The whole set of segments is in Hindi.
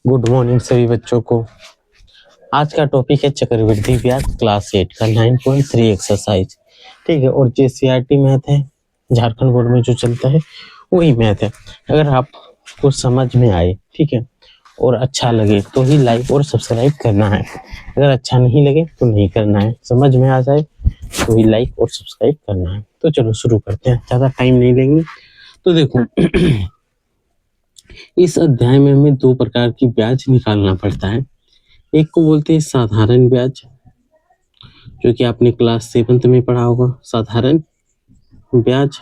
गुड मॉर्निंग सभी बच्चों को। आज का टॉपिक है चक्रवृद्धि ब्याज क्लास 8 का 9.3 एक्सरसाइज। ठीक है, और जेसीईआरटी मैथ है, झारखंड बोर्ड में जो चलता है वही मैथ है। अगर आपको समझ में आए, ठीक है, और अच्छा लगे तो ही लाइक और सब्सक्राइब करना है। अगर अच्छा नहीं लगे तो नहीं करना है। समझ में आ जाए तो ही लाइक और सब्सक्राइब करना है। तो चलो शुरू करते हैं, ज़्यादा टाइम नहीं लेंगे। तो देखो इस अध्याय में हमें दो प्रकार की ब्याज निकालना पड़ता है। एक को बोलते हैं साधारण ब्याज, जो कि आपने क्लास 7 में पढ़ा होगा, साधारण ब्याज।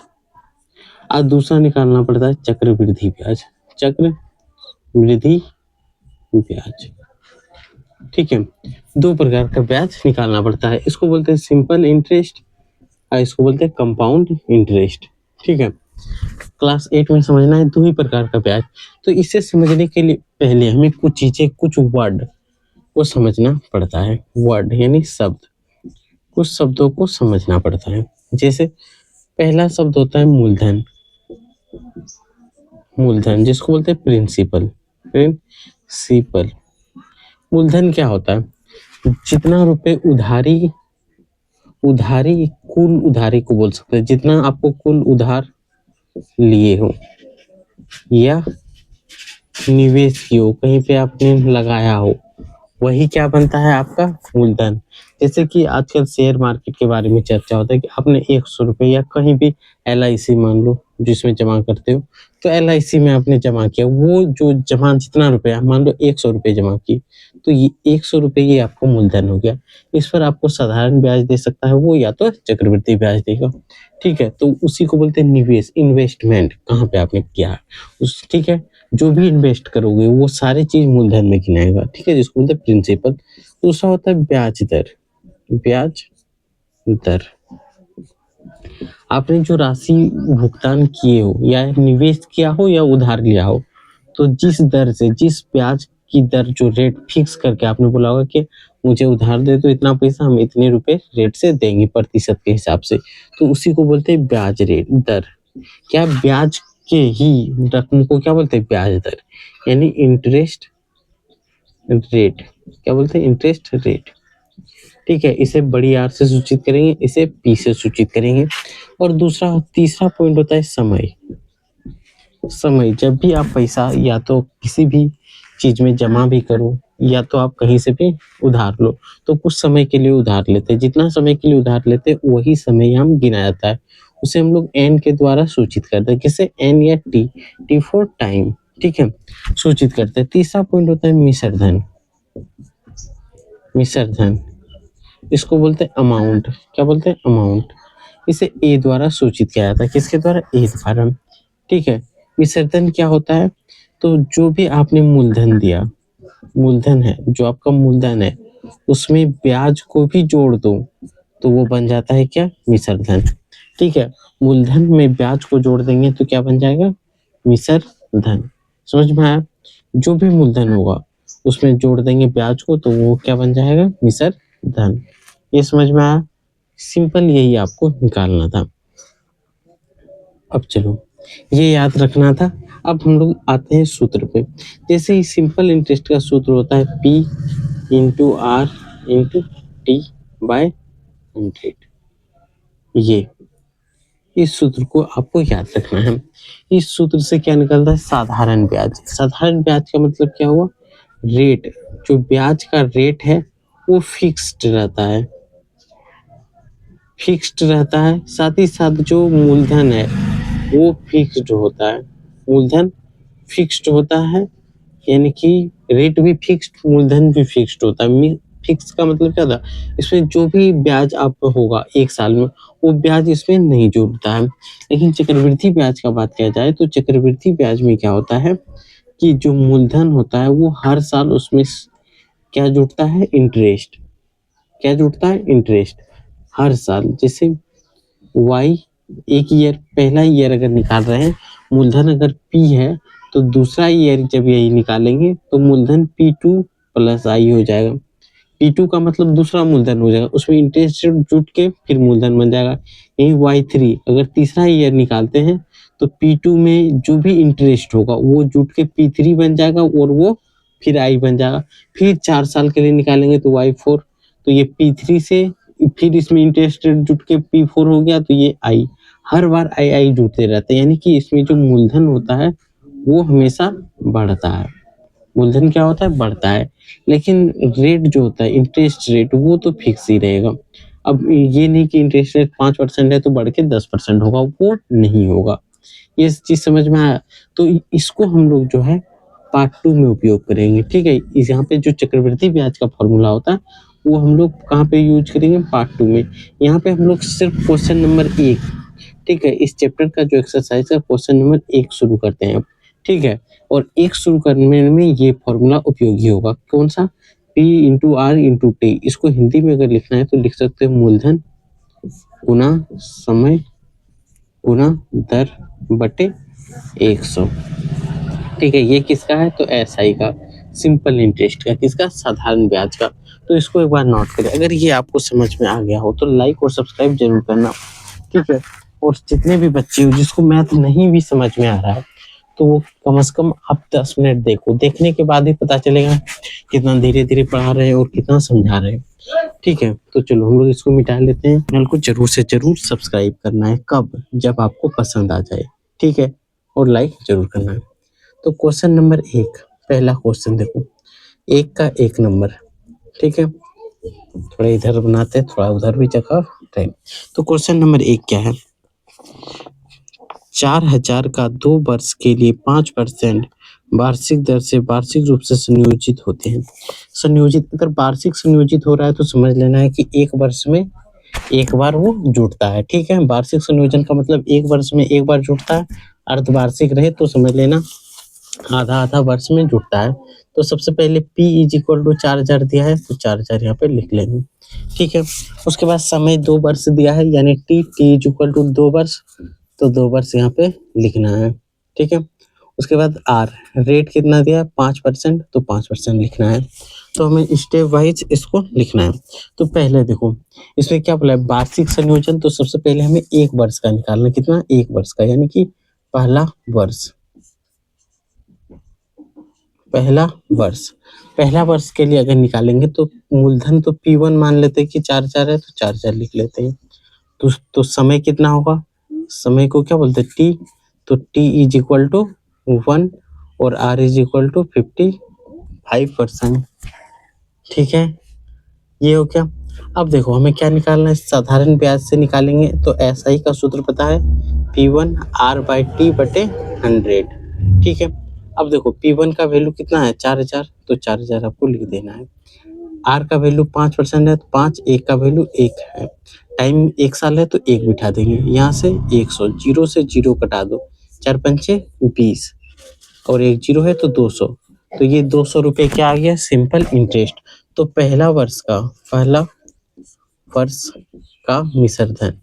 और दूसरा निकालना पड़ता है चक्रवृद्धि ब्याज, चक्रवृद्धि ब्याज। ठीक है, दो प्रकार का ब्याज निकालना पड़ता है। इसको बोलते हैं सिंपल इंटरेस्ट और इसको बोलते हैं कंपाउंड इंटरेस्ट। ठीक है, क्लास 8 में समझना है दो ही प्रकार का ब्याज। तो इसे समझने के लिए पहले हमें कुछ चीजें, कुछ वर्ड को समझना पड़ता है। वर्ड यानी शब्द, कुछ शब्दों को समझना पड़ता है। जैसे पहला शब्द होता है मूलधन। मूलधन जिसको बोलते हैं प्रिंसिपल। प्रिंसिपल मूलधन क्या होता है? जितना रुपए उधारी, कुल उधारी को बोल सकते हैं। जितना आपको कुल उधार लिए हो या निवेश किए हो, कहीं पे आपने लगाया हो, वही क्या बनता है आपका मूलधन। जैसे कि आजकल शेयर मार्केट के बारे में चर्चा होता है कि आपने 100 रुपए या कहीं भी LIC मान लो जिसमें जमा करते हो, तो LIC में आपने जमा किया, वो जो जमा जितना रुपया मान लो 100 रुपये जमा किए, तो ये 100 रुपये ये आपको मूलधन हो गया। इस पर आपको साधारण ब्याज दे सकता है वो, या तो चक्रवृद्धि ब्याज देगा। ठीक है, तो उसी को बोलते हैं निवेश, इन्वेस्टमेंट, कहाँ पे आपने किया है उस। ठीक है, जो भी इन्वेस्ट करोगे वो सारी चीज मूलधन में गिनाएगा। ठीक है, जिसको बोलते हैं प्रिंसिपल। दूसरा होता है ब्याज दर। ब्याज दर, आपने जो राशि भुगतान किए हो या निवेश किया हो या उधार लिया हो, तो जिस दर से, जिस ब्याज की दर, जो रेट फिक्स करके आपने बोला होगा कि मुझे उधार दे तो इतना पैसा, हम इतने रुपए रेट से देंगे प्रतिशत के हिसाब से, तो उसी को बोलते हैं ब्याज रेट दर। क्या ब्याज के ही रकम को क्या बोलते हैं ब्याज दर, यानी इंटरेस्ट रेट। क्या बोलते हैं इंटरेस्ट रेट। ठीक है, इसे बड़ी आर से सूचित करेंगे, इसे पी से सूचित करेंगे। और दूसरा, तीसरा पॉइंट होता है समय। समय, जब भी आप पैसा या तो किसी भी चीज में जमा भी करो या तो आप कहीं से भी उधार लो, तो कुछ समय के लिए उधार लेते हैं। जितना समय के लिए उधार लेते हैं वही समय हम गिना जाता है, उसे हम लोग एन के द्वारा सूचित करते हैं। किसे? एन या टी, टी फॉर टाइम। ठीक है, सूचित करते हैं। तीसरा पॉइंट होता है मिश्र धन। मिश्र धन, इसको बोलते हैं अमाउंट। क्या बोलते हैं? अमाउंट। इसे ए द्वारा सूचित किया जाता है। किसके द्वारा? ए द्वारा। ठीक है, विसर्जन क्या होता है? तो जो भी आपने मूलधन दिया, मूलधन है जो आपका मूलधन है, उसमें ब्याज को भी जोड़ दो तो वो बन जाता है क्या? विसर्जन। ठीक है, मूलधन में ब्याज को जोड़ देंगे तो क्या बन जाएगा? विसर्जन। समझ में आया? जो भी मूलधन होगा उसमें जोड़ देंगे ब्याज को तो वो क्या बन जाएगा? विसर्जन। ये समझ में आया? सिंपल, यही आपको निकालना था। अब चलो, ये याद रखना था। अब हम लोग आते हैं सूत्र पे। जैसे ही सिंपल इंटरेस्ट का सूत्र होता है P into R into T by 100। ये इस सूत्र को आपको याद रखना है। इस सूत्र से क्या निकलता है? साधारण ब्याज। साधारण ब्याज का मतलब क्या हुआ? रेट, जो ब्याज का रेट है वो फिक्स्ड रहता है, फिक्स्ड रहता है। साथ ही साथ जो मूलधन है वो फिक्स्ड होता है। मूलधन फिक्स्ड होता है, यानी कि रेट भी फिक्स्ड, मूलधन भी फिक्स्ड होता है। फिक्स का मतलब क्या था? इसमें जो भी ब्याज आपका होगा एक साल में, वो ब्याज इसमें नहीं जुड़ता है। लेकिन चक्रवृद्धि ब्याज का बात किया जाए तो चक्रवृद्धि ब्याज में क्या होता है कि जो मूलधन होता है वो हर साल उसमें क्या जुड़ता है? इंटरेस्ट। क्या जुड़ता है? इंटरेस्ट। हर साल, जैसे वाई, एक ईयर, पहला ईयर अगर निकाल रहे हैं, मूलधन अगर पी है तो दूसरा ईयर जब यही निकालेंगे तो मूलधन P2 प्लस आई हो जाएगा। P2 का मतलब दूसरा मूलधन हो जाएगा, उसमें इंटरेस्ट जुट के फिर मूलधन बन जाएगा। यही Y3 अगर तीसरा ईयर निकालते हैं तो P2 में जो भी इंटरेस्ट होगा वो जुट के P3 बन जाएगा और वो फिर आई बन जाएगा, फिर 4 साल के लिए निकालेंगे तो y4, तो ये p3 से फिर इसमें इंटरेस्ट रेट जुट के p4 हो गया, तो ये आई, हर बार आई जुड़ते रहते हैं, यानी कि इसमें जो मूलधन होता है वो हमेशा बढ़ता है। मूलधन क्या होता है? बढ़ता है, लेकिन रेट जो होता है इंटरेस्ट रेट वो तो फिक्स ही रहेगा। अब ये नहीं कि इंटरेस्ट रेट 5% है तो बढ़ के 10% होगा, वो नहीं होगा। ये चीज समझ में आया? तो इसको हम लोग जो है पार्ट 2 में उपयोग करेंगे, ठीक है। इस यहाँ पे जो चक्रवृद्धि ब्याज का फॉर्मूला होता है वो हम लोग कहाँ पे यूज करेंगे? पार्ट 2 में। यहाँ पे हम लोग सिर्फ क्वेश्चन नंबर 1, ठीक है, इस चैप्टर का जो एक्सरसाइज है क्वेश्चन नंबर 1 शुरू करते हैं, ठीक है। और 1 शुरू करने में ये फॉर्मूला उपयोगी होगा, कौन सा? P into R into T. इसको हिंदी में अगर लिखना है तो लिख सकते हैं मूलधन गुना समय गुना दर बटे 100, ठीक है। ये किसका है? तो SI का, सिंपल इंटरेस्ट का, किसका? साधारण ब्याज का। तो इसको एक बार नोट करें। अगर ये आपको समझ में आ गया हो तो लाइक और सब्सक्राइब जरूर करना, ठीक है। और जितने भी बच्चे हो जिसको मैथ नहीं भी समझ में आ रहा है तो वो कम से कम आप 10 मिनट देखो, देखने के बाद ही पता चलेगा कितना धीरे धीरे पढ़ा रहे हैं और कितना समझा रहे हैं, ठीक है। तो चलो हम लोग इसको मिटा लेते हैं। चैनल को जरूर से जरूर सब्सक्राइब करना है, कब? जब आपको पसंद आ जाए, ठीक है। और लाइक जरूर करना है। तो क्वेश्चन नंबर 1, पहला क्वेश्चन देखो, 1 का 1 नंबर, ठीक है। थोड़ा इधर बनाते हैं, थोड़ा उधर भी जगह है। तो क्वेश्चन नंबर 1 क्या है? 4000 का 2 वर्ष के लिए 5% वार्षिक दर से वार्षिक रूप से संयोजित होते हैं। संयोजित अगर वार्षिक संयोजित हो रहा है तो समझ लेना है कि एक वर्ष में एक बार वो जुड़ता है, ठीक है। वार्षिक संयोजन का मतलब एक वर्ष में एक बार जुड़ता है। अर्धवार्षिक रहे तो समझ लेना आधा आधा वर्ष में जुड़ता है। तो सबसे पहले P इज इक्वल टू 4000 दिया है तो 4000 यहाँ पे लिख लेंगे, ठीक है। उसके बाद समय 2 वर्ष दिया है, यानी T इज इक्वल टू 2 वर्ष, तो 2 वर्ष यहाँ पे लिखना है, ठीक है। उसके बाद R रेट कितना दिया है? 5%, तो 5% लिखना है। तो हमें स्टेप वाइज इसको लिखना है। तो पहले देखो इसमें क्या बोला है? वार्षिक संयोजन, तो सबसे पहले हमें 1 वर्ष का निकालना, कितना? 1 वर्ष का, यानी कि पहला वर्ष, पहला वर्ष के लिए अगर निकालेंगे तो मूलधन तो P1 मान लेते हैं कि 4000 है तो 4000 लिख लेते हैं। तो समय कितना होगा? समय को क्या बोलते हैं? T, तो T इज इक्वल टू 1 और R इज इक्वल टू 55%, ठीक है। ये हो क्या? अब देखो हमें क्या निकालना है? साधारण ब्याज से निकालेंगे तो SI का सूत्र पता है, P1 R/T बटे 100, ठीक है। अब देखो P1 का वैल्यू कितना है? 4000, तो 4000 आपको लिख देना है। R का वैल्यू 5% है तो 5, 1 का वैल्यू 1 है, टाइम 1 साल है तो 1 बिठा देंगे, यहाँ से 100, 0 से 0 कटा दो, 4 पंचे 20 और 1 0 है तो 200, तो ये 200 रुपये क्या आ गया? Simple interest. तो पहला वर्ष का मिश्रधन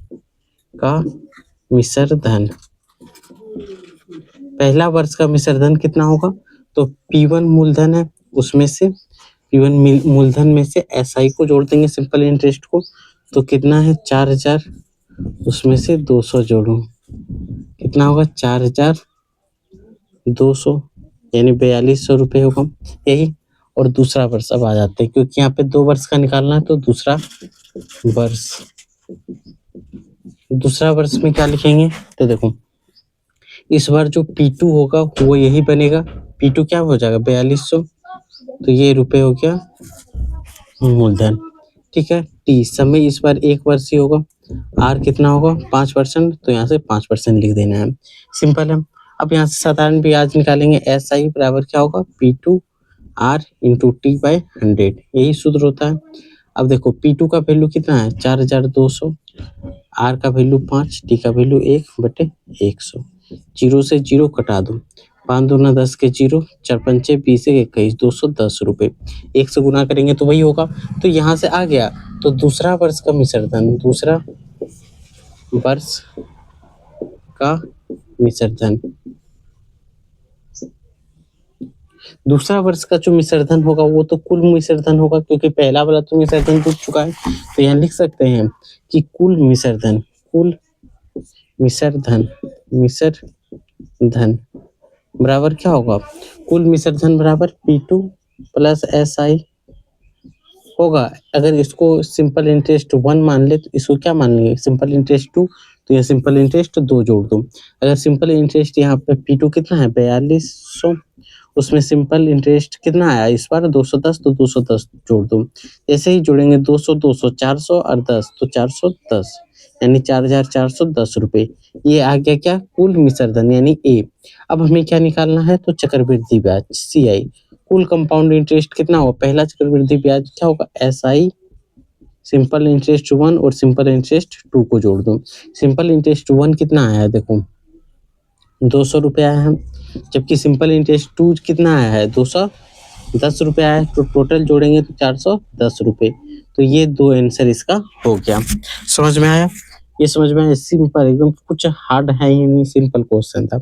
पहला वर्ष का मिश्रधन कितना होगा? तो P1 मूलधन है, उसमें से P1 मूलधन में से SI को जोड़ देंगे, सिंपल इंटरेस्ट को, तो कितना है? 4000, उसमें से 200 जोड़ो, कितना होगा? 4200, यानी 4200 रुपये होगा, यही। और दूसरा वर्ष अब आ जाते हैं, क्योंकि यहाँ पे 2 वर्ष का निकालना है तो दूसरा वर्ष में क्या लिखेंगे? तो देखो इस बार जो P2 होगा वो यही बनेगा, P2 क्या हो जाएगा? 4200, तो ये रुपए हो गया मूलधन, ठीक है। T समय इस बार 1 वर्ष ही होगा, R कितना होगा? 5%, तो यहाँ से 5% लिख देना है, सिंपल है। अब यहाँ से साधारण ब्याज निकालेंगे, SI बराबर क्या होगा? P2 R into T by 100, यही सूत्र होता है। अब देखो P2 का वैल्यू कितना है? 4200, R का वैल्यू 5, T का वैल्यू 1 बटे 100, 0 से 0 कटा दो, 5 दूना 10 के 0, 4 पंचे 20 21, 210 रुपये, 1 से गुना करेंगे तो वही होगा। तो यहाँ से आ गया, तो दूसरा वर्ष का मिश्रधन, दूसरा वर्ष का जो मिश्रधन होगा वो तो कुल मिश्रधन होगा, क्योंकि पहला वाला तो मिश्रधन टूट चुका है। तो यहाँ लिख सकते हैं कि कुल मिश्रधन बराबर क्या होगा? कुल मिश्रधन बराबर P2 प्लस एस आई होगा। अगर इसको सिंपल इंटरेस्ट 1 मान ले तो इसको क्या मान लेंगे, सिंपल इंटरेस्ट 2, तो ये सिंपल इंटरेस्ट 2 जोड़ दो। अगर सिंपल इंटरेस्ट यहाँ पे P2 कितना है 4200, उसमें सिंपल इंटरेस्ट कितना आया इस बार 210, तो 210 जोड़ दो। ऐसे ही जोड़ेंगे 200 200 400 और 10 तो 410, यानी 4410 रुपए। ये आ गया क्या, कुल मिश्रधन यानी ए। अब हमें क्या निकालना है, तो चक्रवृद्धि ब्याज CI। कुल कंपाउंड इंटरेस्ट कितना होगा, पहला चक्रवृद्धि ब्याज क्या होगा SI, सिंपल इंटरेस्ट 1 और सिंपल इंटरेस्ट 2 को जोड़ दो। सिंपल इंटरेस्ट 1 कितना आया है देखो 200 रुपये आया है, जबकि सिंपल इंटरेस्ट 2 कितना आया है 210 रुपये आया है, तो टोटल जोड़ेंगे तो 410 रुपये। तो ये दो आंसर इसका हो गया। समझ में आया, ये समझ में आया, सिंपल एकदम, कुछ हार्ड है ही नहीं, सिंपल क्वेश्चन था।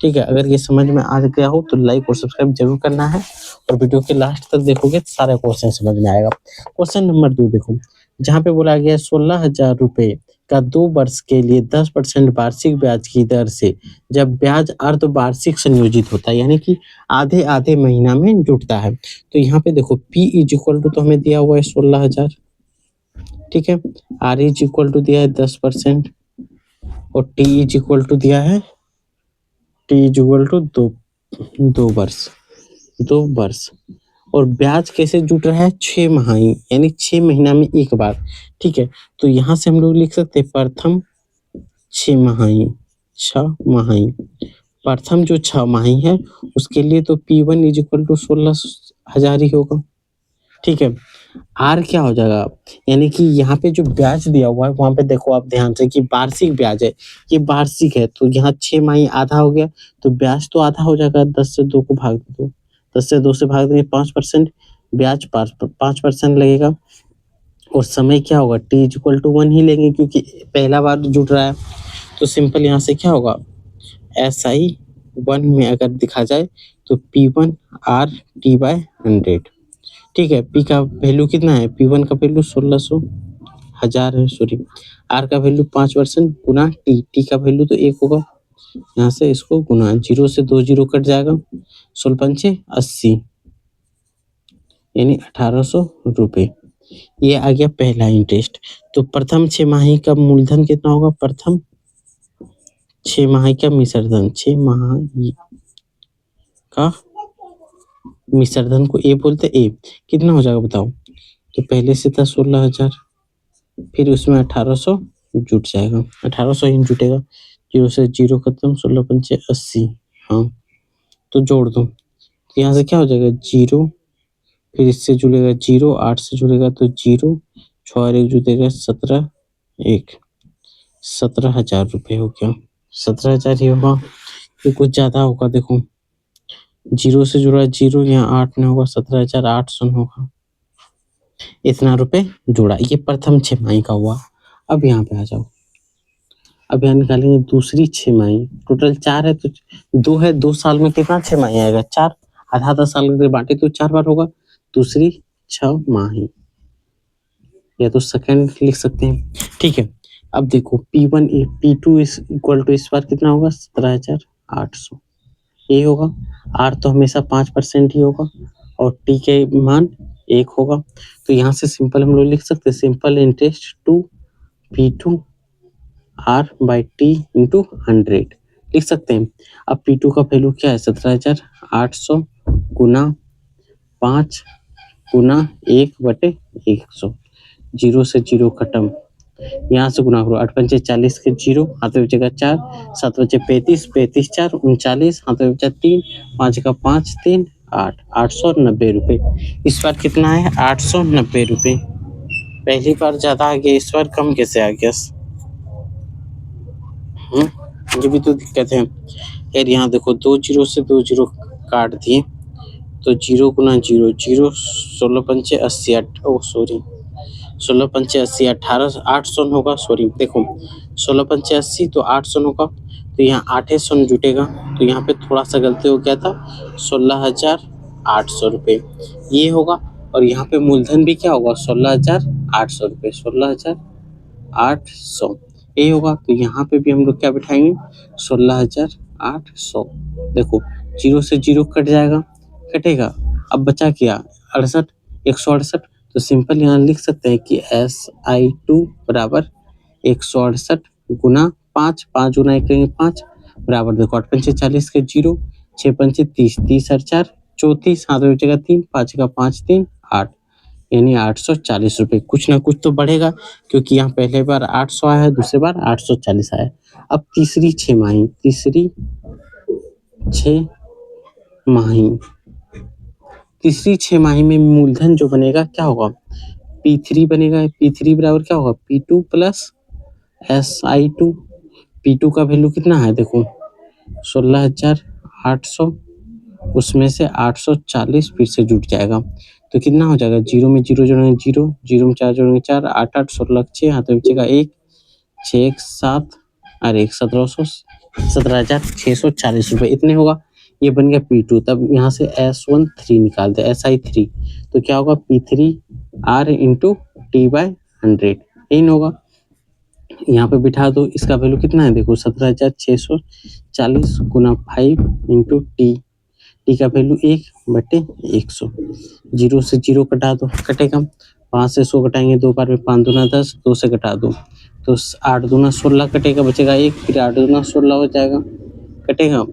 ठीक है, अगर ये समझ में आ गया हो तो लाइक और सब्सक्राइब जरूर करना है, और वीडियो के लास्ट तक देखोगे तो सारा क्वेश्चन समझ में आएगा। क्वेश्चन नंबर 2 देखो, जहाँ पे बोला गया 16,000 रुपये का 2 वर्ष के लिए 10% वार्षिक ब्याज की दर से जब ब्याज अर्धवार्षिक संयोजित होता है, यानी कि आधे आधे महीना में जुटता है। तो यहाँ पे देखो P इज इक्वल टू तो हमें दिया हुआ है 16,000, ठीक है, R इज इक्वल टू दिया है 10%, और T इज इक्वल टू दिया है, T इज इक्वल टू 2 वर्ष, और ब्याज कैसे जुट रहा है 6 माही, यानी 6 महीना में एक बार। ठीक है, तो यहाँ से हम लोग लिख सकते हैं प्रथम 6 माही, प्रथम जो 6 माही है उसके लिए तो P1 इज इक्वल टू 16,000 ही होगा। ठीक है, आर क्या हो जाएगा, यानी कि यहाँ पे जो ब्याज दिया हुआ है वहां पे देखो आप ध्यान से कि वार्षिक ब्याज है, ये वार्षिक है, तो यहाँ 6 माही आधा हो गया, तो ब्याज तो आधा हो जाएगा, 10 से 2 को भाग दो, 10 से 2 से भाग देंगे 5%, ब्याज 5% लगेगा, और समय क्या होगा T इज इक्वल टू 1 ही लेंगे क्योंकि पहला बार जुट रहा है। तो सिंपल यहाँ से क्या होगा SI 1 में अगर दिखा जाए तो P1 R T बाय 100। ठीक है, P का वैल्यू कितना है, P1 का वैल्यू 1600 हजार है, सॉरी, R का वैल्यू 5% गुना T का वैल्यू तो 1 होगा, यहाँ से इसको गुना, 0 से 2 0 कट जाएगा, 16 पंचे 80, यानी 1800 रुपये। ये आ गया पहला इंटरेस्ट। तो प्रथम 6 माही का मूलधन कितना होगा, प्रथम 6 माही का मिश्रधन, 6 माही का मिश्रधन को ए बोलते, ए कितना हो जाएगा बताओ, तो पहले से था 16,000, फिर उसमें 1800 जुट जाएगा, 1800 ही जुटेगा, 0 से 0 खत्म, 16 पंचे 80, हाँ, तो जोड़ दो, तो यहाँ से क्या हो जाएगा 0, फिर इससे जुड़ेगा 0, 8 से जुड़ेगा तो 0, 6 और 1 जुटेगा 17, 1, 17,000 रुपये हो गया, 17,000 ही होगा, ये कुछ ज्यादा होगा, देखो 0 से जुड़ा 0, यहाँ 8 नहीं होगा, 17,800 होगा, इतना रुपए जुड़ा, ये प्रथम 6 माही का हुआ। अब यहाँ पे आ जाओ, अब यहाँ निकालेंगे दूसरी 6 माही, टोटल 4 है तो 2 है, 2 साल में कितना 6 माही आएगा 4, आधा आधा साल के बांटे तो 4 बार होगा, दूसरी 6 माही, या तो सेकंड लिख सकते हैं। ठीक है, अब देखो P1 P2 is equal to इस बार कितना होगा 17,800, ये होगा, R तो हमेशा 5% ही होगा, और T के मान 1 होगा, तो यहाँ से सिंपल हम लोग लिख सकते हैं simple interest 2 P2 R by T into 100 लिख सकते हैं। अब P2 का वैल्यू क्या है 17,800 गुना 5 गुना 1/100, 0 से 0 खत्म, यहाँ से गुना करो, 8 पंचे 40 के 0, हाथ में बचेगा 4, 7 बचे 35, 35 4 39, हाथ में बचा 3, 5 का 5 3 8, 890 रुपये। इस बार कितना है 890 रुपये, पहली बार ज्यादा आ गया, इस बार कम कैसे आ गया, ये भी तो दिक्कत है यार। यहाँ देखो 2 0 से 2 0 काट दिए, तो 0 गुना 0 0, 16 पंचे 80, ओ सॉरी 16 पंचे 80, 18 800 होगा, सॉरी देखो 16 पंचे 80 तो 800 होगा, तो यहाँ 800 जुटेगा, तो यहाँ पे थोड़ा सा गलती हो गया था, 16,800 रुपये ये होगा, और यहाँ पे मूलधन भी क्या होगा 16,800 रुपये, 16,800 ये होगा, तो यहाँ पे भी हम लोग क्या बिठाएंगे 16,800, देखो 0 से 0 कट जाएगा, कटेगा। अब अब बचा क्या 68 168, तो सिंपल यहाँ लिख सकते हैं कि SI2 बराबर 168 गुना 5, 5 गुना 1 करेंगे 5 बराबर देखो 8 पंचे 40 के 0, 6 पंचे 30, 30 और 4 34, हाथ में बचेगा 3, 5 का 5 3 8, यानी 840 रुपये। कुछ ना कुछ तो बढ़ेगा क्योंकि यहाँ पहले बार 800 आया है, दूसरी बार 840 आया है। अब तीसरी छमाही तीसरी छमाही में मूलधन जो बनेगा क्या होगा P3 बनेगा। P3 बराबर क्या होगा P2 प्लस SI2। P2 का वैल्यू कितना है देखो 16,800, उसमें से 840 फिर से जुट जाएगा तो कितना हो जाएगा, जीरो में जीरो जोड़ेंगे जीरो, जीरो में 4 जोड़ेंगे 4, 8 8 16 6, हाथ में बचेगा 1, 6 1 7 और 1 17,640 रुपये इतने होगा। ये बन गया P2। तब यहाँ से S13 निकालते हैं SI3, तो क्या होगा P3 R इंटू T/100 यही न होगा। यहाँ पे बिठा दो, इसका वैल्यू कितना है देखो 17,640 गुना 5 इंटू टी का वैल्यू 1/100। जीरो से जीरो कटा दो, कटेगा 5 से 100 कटाएंगे 2 बार में, 5 दूना 10, 2 से कटा दो तो 8 दूना 16 कटेगा, बचेगा 1, फिर 8 दूना 16 हो जाएगा कटेगा,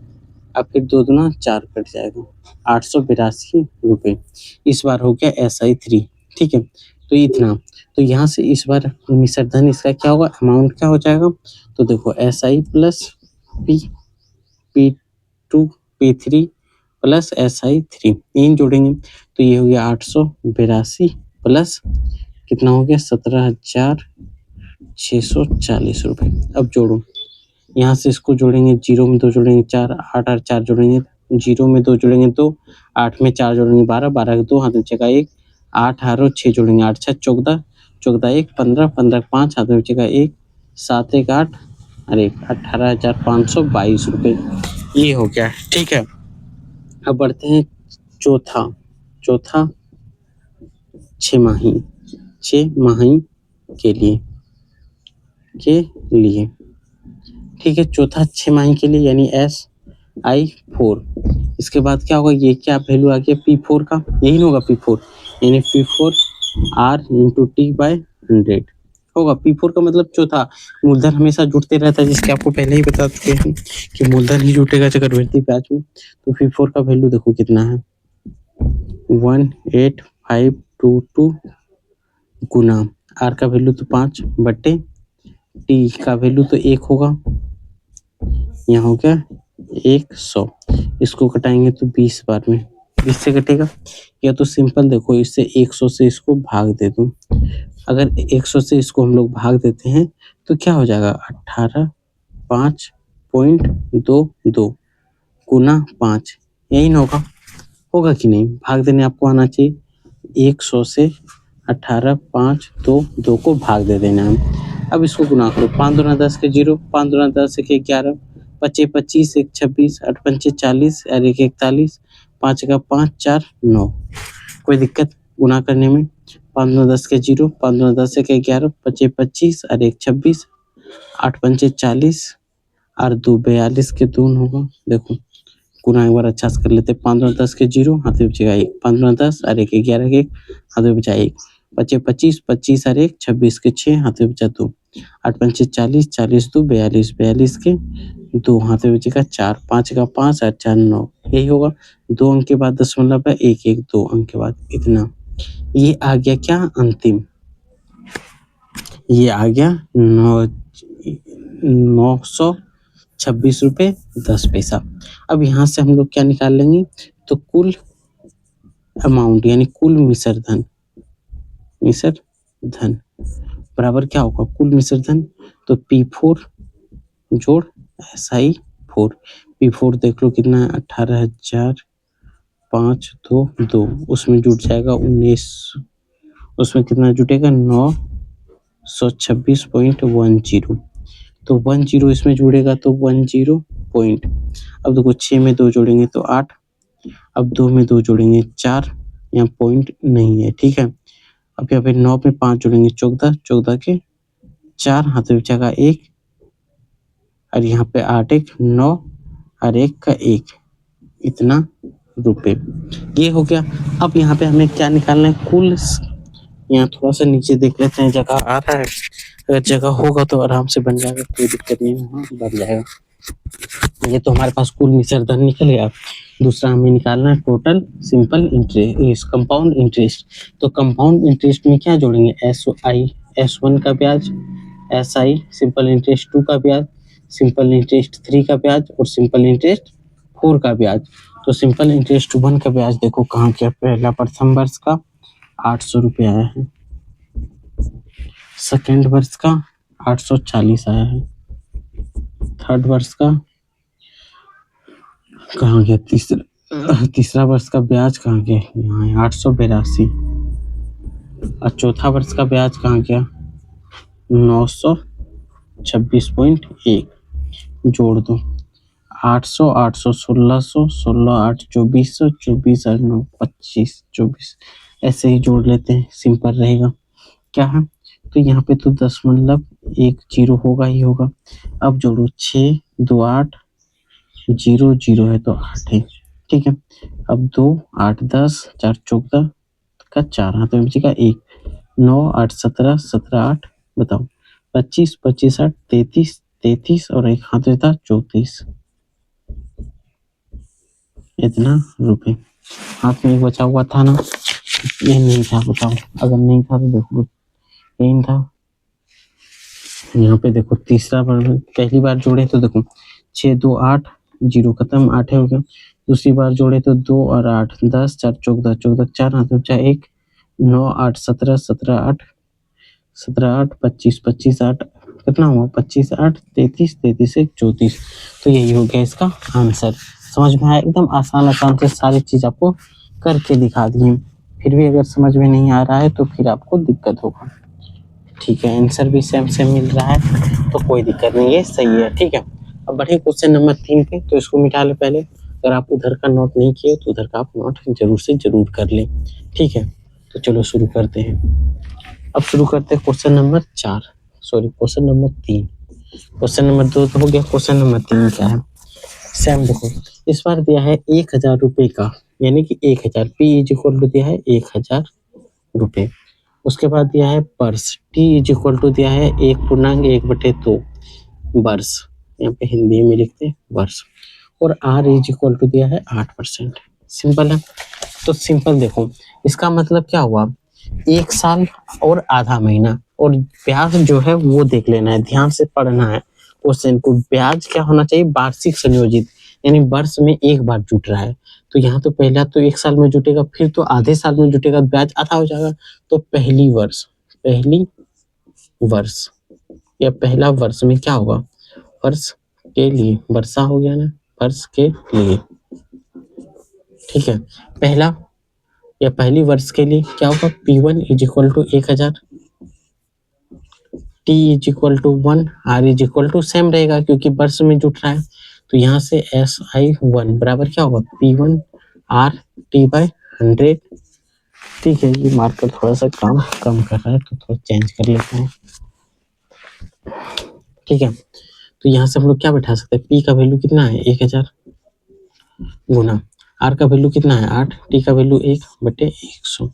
अब फिर 2 दूना 4 कट जाएगा 882 रुपये। इस बार हो गया SI3, ठीक है। तो इतना, तो यहाँ से इस बार मिश्र धन इसका क्या होगा, अमाउंट क्या हो जाएगा, तो देखो SI plus P, P2 P3 plus SI3 इन जोड़ेंगे तो ये हो गया 882 प्लस कितना हो गया 17,640 रुपये। अब जोड़ो, यहाँ से इसको जोड़ेंगे, जीरो में 2 जोड़ेंगे 4, 8 और 4 जोड़ेंगे, जीरो में 2 जोड़ेंगे 2, 8 में 4 जोड़ेंगे 12, 12 के 2 हाथ में बचेगा 1, 8 और 6 जोड़ेंगे 8 6 14, 14 1 15, 15 5 हाथ में बचेगा 1, 7 1 8 और 1 18,522 रुपये ये हो गया, ठीक है। अब बढ़ते हैं चौथा छमाही के लिए ठीक है। चौथा छमाही के लिए यानी SI4, इसके बाद क्या होगा, ये क्या वैल्यू आ गया P4 का, यही होगा P4 यानी P4 R इंटू T/100 होगा। P4 का मतलब चौथा, मूलधन हमेशा जुटते रहता है, जिसके आपको पहले ही बता चुके हैं कि मूलधन ही जुटेगा चक्रवृद्धि ब्याज में। तो P4 का वैल्यू देखो कितना है 18522 गुना R का वैल्यू तो 5 बटे T का वैल्यू तो 1 होगा, यहाँ हो गया 100, इसको कटाएंगे तो 20 बार में 20 से कटेगा, या तो सिंपल देखो इससे 100 से इसको भाग दे दूं, अगर 100 से इसको हम लोग भाग देते हैं तो क्या हो जाएगा 18,5.22 गुना 5 यही ना होगा कि नहीं, भाग देने आपको आना चाहिए, 100 से 18,522 को भाग दे देना है। अब इसको गुना करो, 5 दूना 10 के 0, 5 दूना 10 के 11, 25 25 1 26, 8 पंचे 40 और 1 41, 5 का 5 4 9, कोई दिक्कत गुना करने में, 5 दूना 10 के 0, 5 दूना 10 के 11, 25 25 और 1 26, 8 पंचे 40 और 2 42 के 2 होगा, देखो गुना एक बार अच्छा से कर लेते हैं, 5 दूना 10 के 0, हाथ में बचेगा 1, 5 दूना 10 और 1 11 के 1, हाथ में बचा 1, 25 25 25 और 1 26 के 6, हाथ में बचा 2, 8 पंचे 40 40 2 42 42 के 2, हाथ में बचेगा 4, 5 का 5 और 4 9 यही होगा। 2 अंक के बाद दशमलव है, 1 1 2 अंक के बाद इतना, ये आ गया क्या अंतिम, ये आ गया 926 रुपये 10 पैसा। अब यहाँ से हम लोग क्या निकाल लेंगे, तो कुल अमाउंट यानी कुल मिश्र धन बराबर क्या होगा, कुल मिश्र धन तो P4 जोड़ SI4, P4 देख लो कितना है 18,522, उसमें जुट जाएगा 19, उसमें कितना जुटेगा 926.10, तो 10 इसमें जुड़ेगा तो 10 पॉइंट, अब देखो 6 में 2 जोड़ेंगे तो 8, अब 2 में 2 जोड़ेंगे 4, यहाँ पॉइंट नहीं है, ठीक है। अब यहाँ पे 9 में 5 जोड़ेंगे 14, 14 के 4, हाथ में बचेगा 1 और यहाँ पे 8 1 9 और 1 का 1 इतना रुपए। ये हो गया। अब यहाँ पे हमें क्या निकालना है, कुल। यहाँ थोड़ा सा नीचे देख लेते हैं, जगह आ रहा है। अगर जगह होगा तो आराम से बन जाएगा, कोई दिक्कत नहीं है, हाँ, बन जाएगा। ये तो हमारे पास कुल मिश्र धन निकल गया। दूसरा हमें निकालना है total simple interest, compound interest. तो कंपाउंड इंटरेस्ट में क्या जोड़ेंगे, S1 का ब्याज, SI सिंपल इंटरेस्ट 2 का ब्याज, सिंपल इंटरेस्ट 3 का ब्याज और सिंपल इंटरेस्ट 4 का ब्याज। तो सिंपल इंटरेस्ट 1 का ब्याज देखो कहाँ क्या, पहला प्रथम वर्ष का 800 रुपये आया है, सेकेंड वर्ष का 840 आया है, थर्ड वर्ष का कहाँ गया, तीसरा वर्ष का ब्याज कहाँ गया, यहाँ है 882। और चौथा वर्ष का ब्याज कहाँ गया, 926.1। जोड़ दो 800 800 1600 16 8 2400 24 8 9 25 24, ऐसे ही जोड़ लेते हैं, सिंपल रहेगा। क्या है, तो यहाँ पे तो 10.10 होगा ही होगा। अब जोड़ो 6 2 8 0 0 है तो 8 है, ठीक है। अब 2 8 10 4 14 का 4 हाथ में बचेगा 1, 9 8 17 17 8 बताओ 25 25 8 33 33 और एक हाथ में था 34, इतना रुपए। हाथ में एक बचा हुआ था ना, ये नहीं था, बताओ। अगर नहीं था तो देखो यही था। यहाँ पे देखो तीसरा बार, पहली बार जोड़े तो देखो 6 2 8 0 खत्म, 8 हो गया। दूसरी बार जोड़े तो 2 और 8 10 4 14 14 4 हाथ में बचा 1, 9 8 17 17 8 17 8 25 25 8 कितना हुआ, 25 8 33 33 1 34। तो यही हो गया इसका आंसर। समझ में आया, एकदम आसान आसान से सारी चीज आपको करके दिखा दी। फिर भी अगर समझ में नहीं आ रहा है तो फिर आपको दिक्कत होगा, ठीक है। आंसर भी सेम सेम मिल रहा है तो कोई दिक्कत नहीं है, सही है, ठीक है। अब बढ़े क्वेश्चन नंबर 3 पे, तो इसको मिटा ले पहले। अगर आप उधर का नोट नहीं किए तो उधर का आप नोट जरूर से जरूर कर लें, ठीक है। तो चलो शुरू करते हैं। अब शुरू करते हैं question number 4, sorry question number 3। Question number 2 तो हो गया, क्वेश्चन नंबर 3 क्या है, सेम देखो। इस बार दिया है 1000 रुपये का, यानी कि 1000 P इज इक्वल टू दिया है 1000 रुपये। उसके बाद दिया है वर्ष, T इज इक्वल टू दिया है 1.1/2 वर्ष, यहाँ पे हिंदी में लिखते हैं वर्ष। और R इज इक्वल टू दिया है 8%। सिंपल है। तो सिंपल देखो, इसका मतलब क्या हुआ, 1 साल और आधा महीना। और ब्याज जो है वो देख लेना है, ध्यान से पढ़ना है क्वेश्चन को। ब्याज क्या होना चाहिए, वार्षिक संयोजित, यानी वर्ष में एक बार जुट रहा है। तो यहाँ तो पहला तो 1 साल में जुटेगा, फिर तो आधे साल में जुटेगा, ब्याज आधा हो जाएगा। तो पहली वर्ष या पहला वर्ष में क्या होगा, वर्ष के लिए, वर्षा हो गया ना, वर्ष के लिए, ठीक है। पहला या पहली वर्ष के लिए क्या होगा, P1 is equal to 1000, T is equal to 1, R is equal to same रहेगा क्योंकि वर्ष में जुट रहा है। तो यहाँ से SI1 बराबर क्या होगा, P1 R T/100, ठीक है। ये मार्कर थोड़ा सा काम कम कर रहा है तो थोड़ा चेंज कर लेते हैं, ठीक है। तो यहाँ से हम लोग क्या बैठा सकते हैं, P का वैल्यू कितना है 1000 गुना R का वैल्यू कितना है 8, T का वैल्यू 1/100,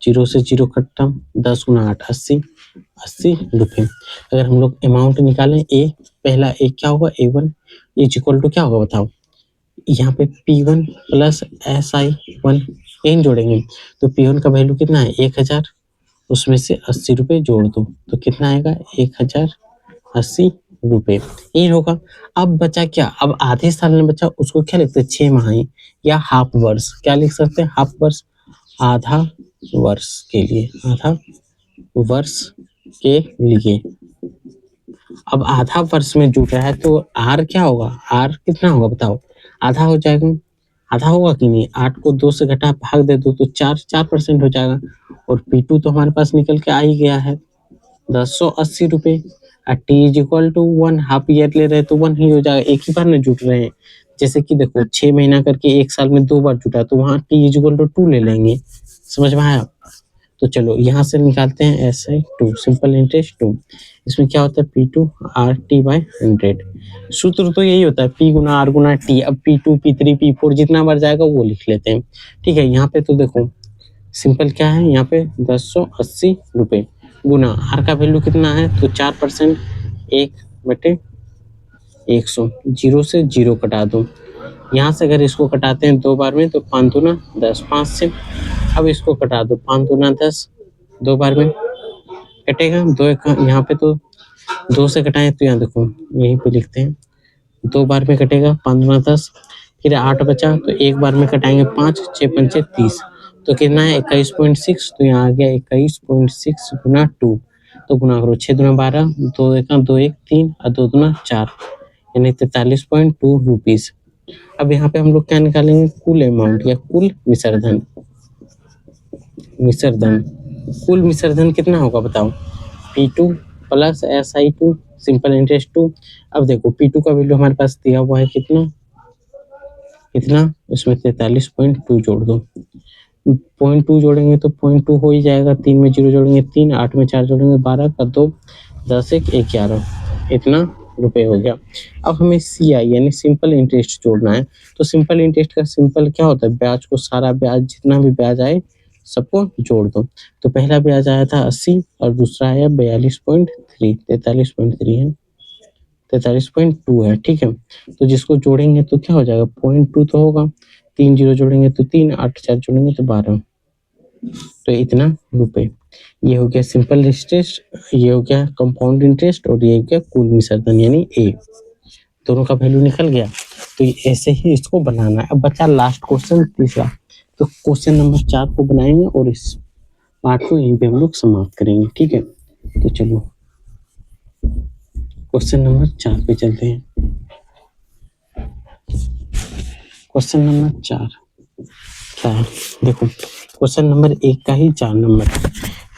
0 से 0 खत्म, 10 गुना 8 80 रुपये। अगर हम लोग अमाउंट निकालें, पहला क्या होगा, A1 इज इक्वल टू क्या होगा बताओ, यहाँ पे P1 प्लस SI1 इन जोड़ेंगे तो P1 का वैल्यू कितना है 1000, उसमें से 80 रुपये जोड़ दो तो कितना आएगा 1080 रुपये, ये होगा। अब बचा क्या, अब आधे साल में बचा, उसको क्या लिखते हैं 6 माह या हाफ वर्ष, क्या लिख सकते हैं हाफ वर्ष, आधा वर्ष के लिए, आधा वर्ष के लिए। अब आधा वर्ष में जुट रहा है तो R क्या होगा, R कितना होगा बताओ, आधा हो जाएगा, आधा होगा कि नहीं, 8 को 2 से घटा भाग दे दो तो 4% हो जाएगा। और P2 तो हमारे पास निकल के आ ही गया है 1080 रुपये। T is equal to 1, half year ले रहे तो 1 ही हो जाएगा, एक ही बार में जुट रहे हैं। जैसे कि देखो 6 महीना करके 1 साल में 2 बार जुटा तो वहाँ T इज इक्वल टू 2 ले लेंगे, समझ में आया। तो चलो यहाँ से निकालते हैं SI2 सिंपल इंटरेस्ट 2। इसमें क्या होता है P2 RT/100। सूत्र तो यही होता है P गुना R गुना T। अब P2 P3 P4 जितना बार जाएगा वो लिख लेते हैं। ठीक है, यहाँ पे तो देखो सिंपल क्या है, यहाँ पे 1080 रुपये गुना R का वैल्यू कितना है तो 4%, 1/100, जीरो से जीरो कटा दो। यहाँ से अगर इसको कटाते हैं 2 बार में तो 5 दूना 10, 5 से। अब इसको कटा दो 5 दूना 10, 2 बार में कटेगा। 2 यहाँ पे तो 2 से कटाएं तो यहाँ देखो यहीं पे लिखते हैं 2 बार में कटेगा 5 दूना 10, फिर 8 बचा तो 1 बार में कटाएंगे 5, 6 पंचे 30, तो कितना है 21.6। तो यहाँ आ गया 21.6 गुना 2। तो गुना करो 6 दूना 12, 2 1 2 1 3 और 2 दूना 4, यानी 43.2 रुपीज। अब यहाँ पे हम लोग क्या निकालेंगे, कुल अमाउंट या कुल विसर्जन। कुल विसर्जन कितना होगा बताओ, P2 plus SI2 simple interest 2। अब देखो P2 का वैल्यू हमारे पास दिया हुआ है कितना, उसमें 43.2 जोड़ दो। 0.2 जोड़ेंगे तो 0.2 हो ही जाएगा, 3 में 0 जोड़ेंगे 3, 8 में 4 जोड़ेंगे 12 का 2, 10 1 11, इतना रुपए हो गया। अब हमें CI यानी सिंपल इंटरेस्ट जोड़ना है। तो सिंपल इंटरेस्ट का सिंपल क्या होता है, ब्याज को सारा ब्याज जितना भी ब्याज आए सबको जोड़ दो। तो पहला ब्याज आया था 80 और दूसरा आया 42.3, 43.3 है, 43.2 है। ठीक है, तो जिसको जोड़ेंगे तो क्या हो जाएगा 0.2 तो होगा, 3 जीरो जोड़ेंगे तो 3, 8 4 जोड़ेंगे तो 12, तो इतना रुपए। ये हो गया सिंपल इंटरेस्ट, ये हो गया कंपाउंड इंटरेस्ट और ये हो गया कुल विसर्जन यानी A। दोनों का वैल्यू निकल गया। तो ऐसे ही इसको बनाना है। अब बचा लास्ट क्वेश्चन तीसरा, तो क्वेश्चन नंबर 4 को बनाएंगे और इस पार्ट को यहीं पे हम लोग समाप्त करेंगे। ठीक है, तो चलो क्वेश्चन नंबर 4 पे चलते हैं। क्वेश्चन नंबर 4 क्या है, देखो क्वेश्चन नंबर 1 का ही 4 नंबर।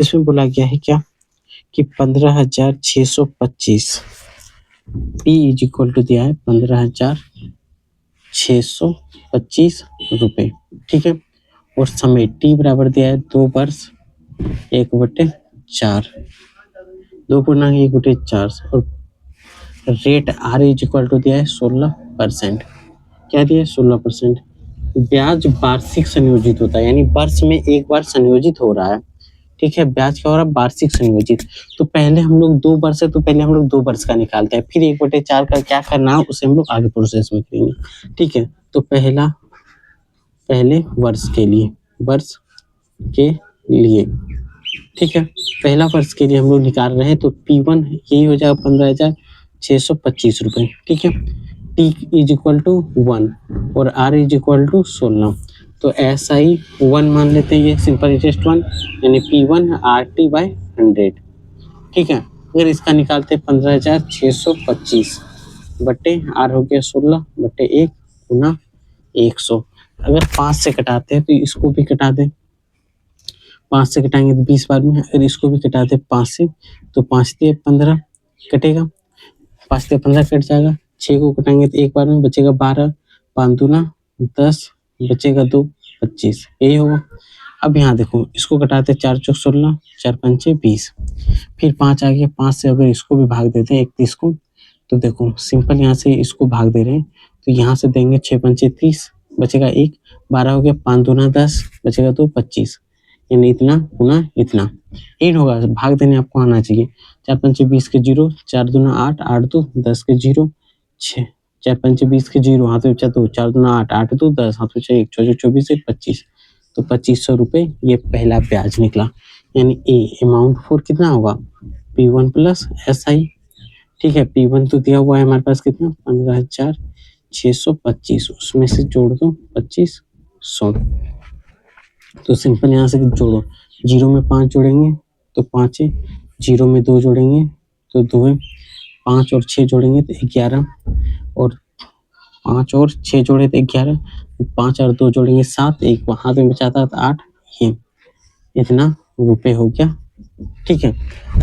इसमें बोला गया है क्या कि 15,625 P इज इक्वल टू दिया है 15,625 रुपये। ठीक है, और समय T बराबर दिया है 2 वर्ष 1/4, 2/1/4, और rate R is equal to दिया है 16%। क्या दिया है 16%। ब्याज वार्षिक संयोजित होता है, यानी वर्ष में एक बार संयोजित हो रहा है। ठीक है, ब्याज क्या हो रहा है वार्षिक संयोजित। तो पहले हम लोग 2 वर्ष है तो पहले हम लोग 2 वर्ष का निकालते हैं, फिर 1/4 का क्या करना है उसे हम लोग आगे प्रोसेस में करेंगे। ठीक है, तो पहले वर्ष के लिए ठीक है, पहला वर्ष के लिए हम लोग निकाल रहे हैं तो P1 यही हो जाएगा 15,625 रुपये। ठीक है, T इज इक्वल टू 1 और R इज इक्वल टू 16, तो SI1 मान लेते हैं, ये सिंपल इंटरेस्ट 1 यानी P1 RT/100। ठीक है, अगर इसका निकालते 15,625 बट्टे R हो गया 16 बट्टे 1 गुना 100। अगर 5 से कटाते हैं तो इसको भी कटा दें, 5 से कटाएंगे तो 20 बार में, अगर इसको भी कटाते 5 से तो 5 दिए 15 कटेगा, 5 से 15 कट जाएगा। 6 को कटाएंगे तो एक बार में बचेगा 12, 5 दूना 10, बचेगा 2 25, यही होगा। अब यहाँ देखो इसको कटाते 4 चौक 16, 4 पंचे 20, फिर 5 आ गया, 5 से अगर इसको भी भाग देते हैं 31 को, तो देखो सिंपल यहाँ से इसको भाग दे रहे हैं तो यहाँ से देंगे 6 पंचे 30, बचेगा 1, 12 हो गया, 5 दूना 10, बचेगा 2 25, यानी इतना गुना इतना। यही होगा, भाग देने आपको आना चाहिए। 4 पंचे 20 के 0, 4 दूना 8, 8 दो 10 के 0, 6, 4 पंचे 20 के 0, हाथ में बचा 2, 4 दूना 8, 8 दो 10, हाथ में बचा 1, 4 24 1 25, तो 2500 रुपये ये पहला ब्याज निकला। यानी ए अमाउंट फॉर कितना होगा P1 प्लस SI। ठीक है, P1 तो दिया हुआ है हमारे पास कितना 15,625, उसमें से जोड़ दो 2500, तो सिंपल यहाँ से जोड़ो, 0 में 5 जोड़ेंगे तो 5 है, 0 में 2 जोड़ेंगे तो 2 है, 5 और 6 जोड़ेंगे तो 11, और 5 और 6 जोड़े तो 11, 5 और 2 जोड़ेंगे 7, एक हाथ में बचा था 8, ये इतना रुपए हो गया। ठीक है,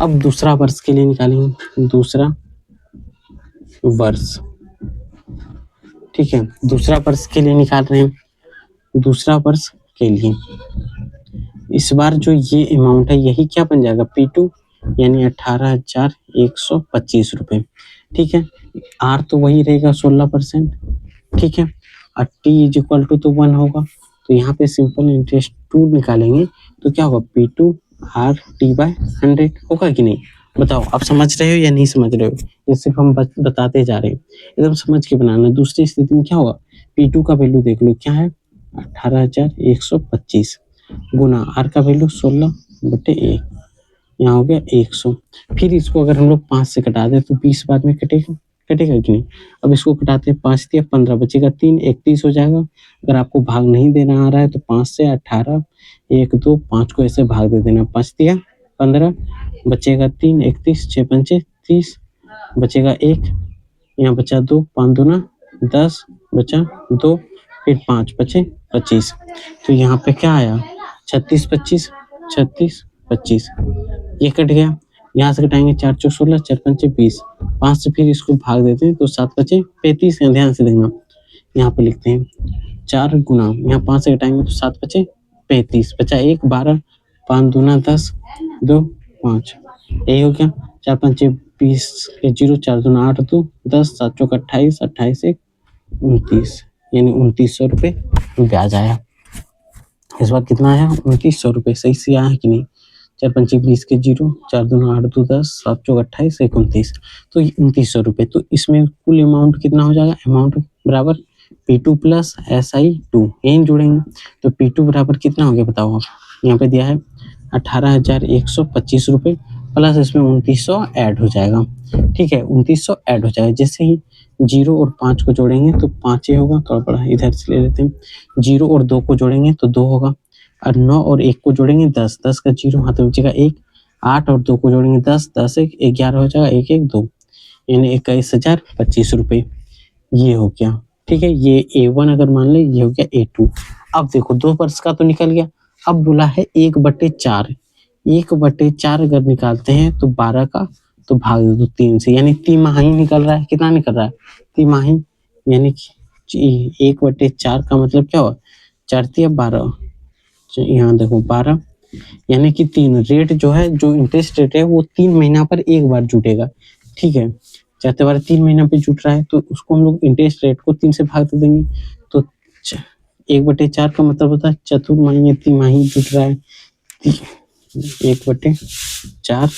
अब दूसरा वर्ष के लिए निकालेंगे, दूसरा वर्ष। ठीक है, दूसरा वर्ष के लिए निकाल रहे हैं, दूसरा वर्ष के लिए इस बार जो ये अमाउंट है यही क्या बन जाएगा P2 यानी 18,125 रुपये। ठीक है, R तो वही रहेगा 16%। ठीक है, और T इज इक्वल टू तो 1 होगा, तो यहाँ पे सिंपल इंटरेस्ट 2 निकालेंगे तो क्या होगा P2 RT/100 होगा कि नहीं? बताओ आप समझ रहे हो या नहीं समझ रहे हो? ये सिर्फ हम बताते जा रहे हैं, एकदम समझ के बनाना। दूसरी स्थिति में क्या होगा, P2 का वैल्यू देख लो क्या है 18,125 गुना R का वैल्यू 16/1, यहाँ हो गया 100। फिर इसको अगर हम लोग 5 से कटा दें तो 20 बाद में कटेगा कि नहीं? अब इसको कटाते हैं, 5 दिया 15 बचेगा 3, 31 हो जाएगा। अगर आपको भाग नहीं देना आ रहा है तो 5 से 18, 1 2 5 को ऐसे भाग दे देना। 5 दिया 15 बचेगा 3, 31 6 पंचे 30 बचेगा 1, यहाँ बचा 2, 5 दूना 10 बचा 2, फिर 5 बचे 25। तो यहाँ पे क्या आया 36 25 36 25, ये कट गया। यहाँ से घटाएंगे 4 चौक 16 4 पंचे 20, 5 से फिर इसको भाग देते हैं तो 7 बचे 35। ध्यान से देखना, यहाँ पे लिखते हैं 4 गुना, यहाँ 5 से घटाएंगे तो 7 बचे 35, बचा 1 12, 5 दूना 10 2 5, यही हो गया। 4 पंचे 20 के 0, 4 दूना 8 2 10, 7 चौक 28, 28 1 29, यानी 2900 रुपये ब्याज आया। इस बार कितना आया 2900 रुपये, सही से आया है कि नहीं? 4 पंचे 20 के 0, 4 दूना 8 2 10, 7 चौक 28 1 29, तो 2900 रुपये। तो इसमें कुल अमाउंट कितना हो जाएगा, अमाउंट बराबर P2 प्लस SI2, यही जोड़ेंगे तो P2 बराबर कितना हो गया बताओ आप? यहाँ पे दिया है 18,125 रुपये प्लस इसमें 2900 ऐड हो जाएगा। ठीक है, 2900 ऐड हो जाएगा। जैसे ही 0 और 5 को जोड़ेंगे तो 5 ही होगा, थोड़ा बड़ा इधर से ले लेते हैं। 0 और 2 को जोड़ेंगे तो 2 होगा, और 9 और 1 को जोड़ेंगे 10, 10 का 0 हाथ में बचेगा 1, 8 और 2 को जोड़ेंगे 10, 10 1 11 हो जाएगा 1 1 2, यानी 21,025 रुपये ये हो गया। ठीक है, ये A1 अगर मान ले, ये हो गया A2। अब देखो 2 वर्ष का तो निकल गया, अब बोला है 1/4, 1/4 अगर निकालते हैं तो 12 का तो भाग दे दो 3 से, यानी तिमाही निकल रहा है। कितना निकल रहा है तिमाही, यानी 1/4 का मतलब क्या हुआ 4 तिया 12, यहाँ देखो 12, यानी कि 3 रेट जो है, जो इंटरेस्ट रेट है वो 3 महीना पर एक बार जुटेगा। ठीक है, चाहते बार 3 महीना पे जुट रहा है तो उसको हम लोग इंटरेस्ट रेट को 3 से भाग दे देंगे, तो 1/4 का मतलब होता है चतुर्माही तिमाही जुट रहा है। 1/4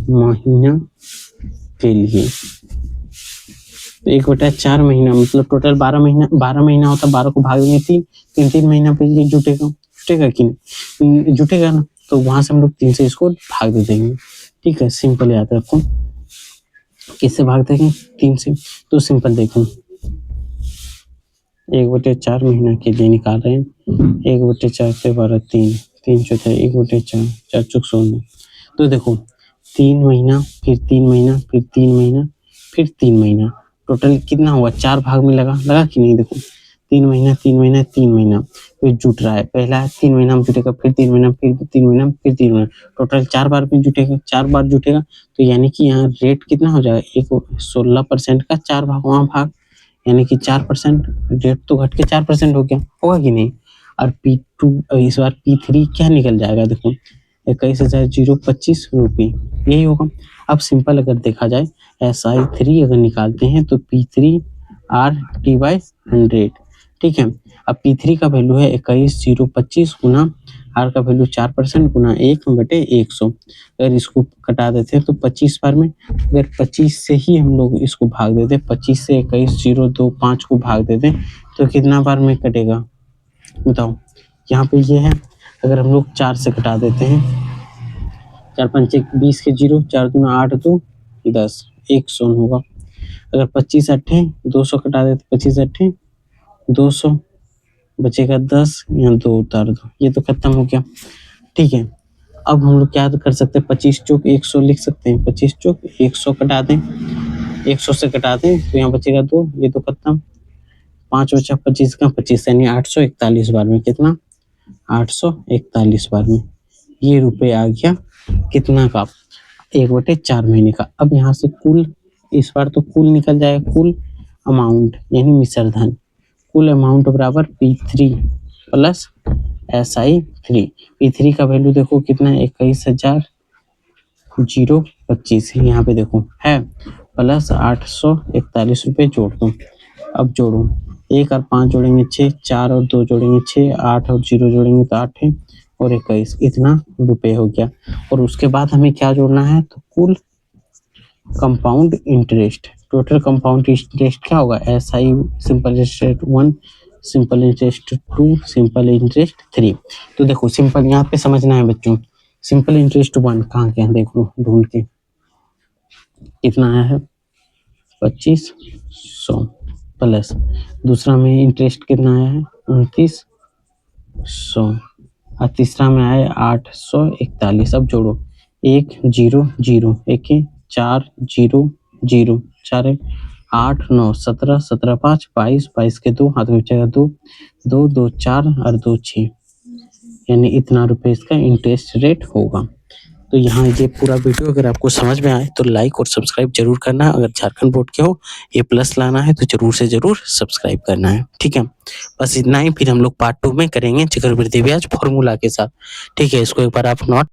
महीना के लिए, तो 1/4 महीना मतलब टोटल 12 महीना होता है, 12 को भाग देंगे 3, 3 महीना पे ये जुटेगा कि नहीं, जुटेगा ना, तो वहां से हम लोग 3 से इसको भाग दे देंगे। ठीक है, सिंपल याद रखो, किससे भाग देंगे 3 से, तो सिंपल देखो 1/4 महीना के लिए निकाल रहे हैं, 1/4 से 12 3 3 चौथा 1/4 4 चौक 16, तो देखो 3 महीना फिर 3 महीना फिर 3 महीना फिर 3 महीना, टोटल कितना हुआ 4 भाग में लगा कि नहीं? देखो 3 महीना 3 महीना 3 महीना फिर जुट रहा है, पहला 3 महीना में जुटेगा, फिर 3 महीना फिर 3 महीना फिर 3 महीना, टोटल 4 बार में जुटेगा, 4 बार जुटेगा, तो यानी कि यहाँ रेट कितना हो जाएगा, एक 16% का 4 भाग वहाँ भाग, यानी कि 4%, रेट तो घट के 4% हो गया, होगा कि नहीं? और P2 इस बार P3 क्या निकल जाएगा, देखो 21,025 रुपये, यही होगा। अब सिंपल अगर देखा जाए SI3 अगर निकालते हैं तो P3 RT/100, ठीक है। अब P3 का वैल्यू है 21,025 गुना R का वैल्यू 4% गुना 1/100, अगर इसको कटा देते हैं तो 25 बार में, अगर 25 से ही हम लोग इसको भाग देते, 25 से 21,025 को भाग देते तो कितना बार में कटेगा बताओ? यहाँ पे ये है, अगर हम लोग 4 से कटा देते हैं, 4 पंचे 20 के 0, 4 दूना 8 2 10, 100 होगा। अगर 25 अट्ठे 200 कटा देते, 25 अट्ठे 200 बचेगा 10, यहाँ 2 उतार दो, ये तो खत्म हो गया। ठीक है, अब हम लोग क्या कर सकते हैं, 25 चौक 100 लिख सकते हैं, 25 चौक 100 कटा दें, 100 से कटा दें तो यहाँ बचेगा 2, ये तो खत्म, 5 बचा 25 का 25, यानी 841 बार में, कितना 841 बार में ये रुपये आ गया कितना का 1/4 महीने का। अब यहाँ से कुल, इस बार तो कुल निकल जाएगा, कुल अमाउंट यानी मिश्र धन, कुल अमाउंट बराबर P3 प्लस SI3 P3 का वैल्यू देखो कितना है 21,025 यहाँ पे देखो है प्लस 841 रुपये जोड़ दो। अब जोड़ो 1 और 5 जोड़ेंगे 6, 4 और 2 जोड़ेंगे 6, 8 और 0 जोड़ेंगे तो 8 है और 21 इतना रुपये हो गया। और उसके बाद हमें क्या जोड़ना है तो कुल compound interest, total compound interest क्या होगा SI simple interest 1, simple interest 2, simple interest 3। तो देखो सिंपल यहाँ पे समझना है बच्चों, सिंपल इंटरेस्ट 1 कहाँ के हैं देख लो ढूंढ के, कितना आया है 2500 प्लस दूसरा में इंटरेस्ट कितना आया है 2900 और तीसरा में आया 841। अब जोड़ो 1 0 0 1 4 0 0 4 8 9 17 17 5 22 22 के 2 हाथ में बचेगा 2 2 2 4 और 2 6 यानी इतना रुपए इसका इंटरेस्ट रेट होगा। तो यहाँ ये पूरा वीडियो अगर आपको समझ में आए तो लाइक और सब्सक्राइब जरूर करना। अगर झारखंड बोर्ड के हो A+ लाना है तो जरूर से जरूर सब्सक्राइब करना है। ठीक है, बस इतना ही। फिर हम लोग पार्ट 2 में करेंगे चक्रवृद्धि ब्याज फॉर्मूला के साथ। ठीक है, इसको एक बार आप नोट